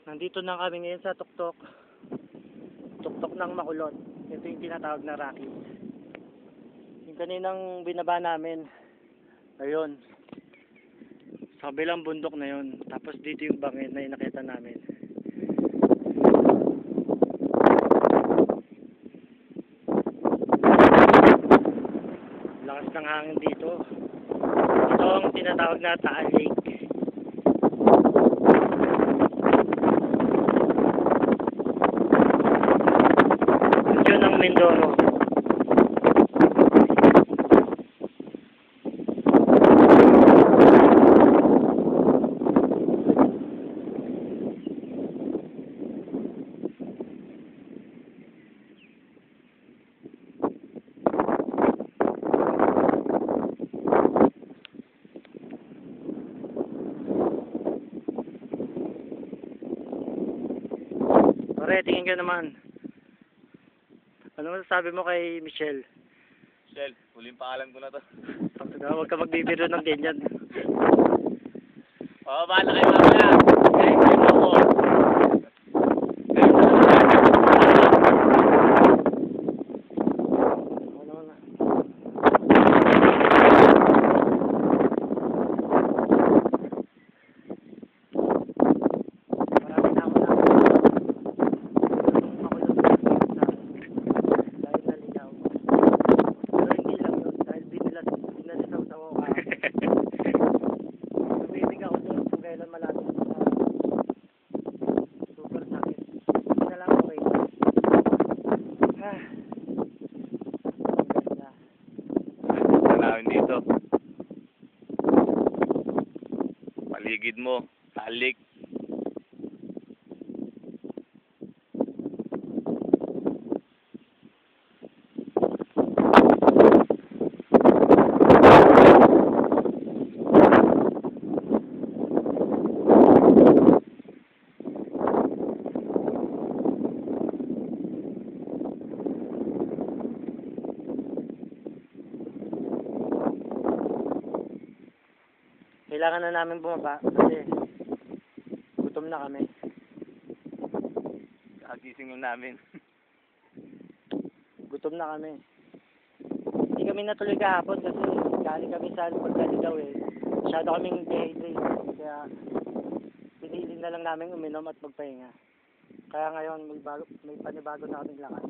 Nandito na kami ngayon sa tuktok. Tuktok ng Makulot. Ito yung tinatawag na Rocky. Yung kaninang binaba namin. Ayun. Sa kabilang bundok na yun. Tapos dito yung bangin na nakita namin. Lakas ng hangin dito. Ito ang tinatawag na Taal Lake. Yun ang Mindoro. Pare, tingin ka naman. Ano masasabi mo kay Michelle? Michelle, huling paalam ko na to. Huwag ka magbibiro ng ganyan. Oo, bahala kayo mamaya. Kayo ako. Ano na? Marami na ako na. Itong Makulot dahil naligaw. Pero hindi lang yun. Dahil binalisaw sa ako. Bibig ako doon kung kailan malapit sa super sakit. Hindi na lang okay. Ganda. Tanawin dito. Paligid mo, talik. Kailangan na namin bumaba kasi gutom na kami. Kagising lang namin. Gutom na kami. Hindi kami natuloy kahapon kasi galing kami sa pagkaligaw eh. Masyado kaming dehydrated. Kaya pinili na lang namin uminom at magpahinga. Kaya ngayon may panibago na kaming lakad.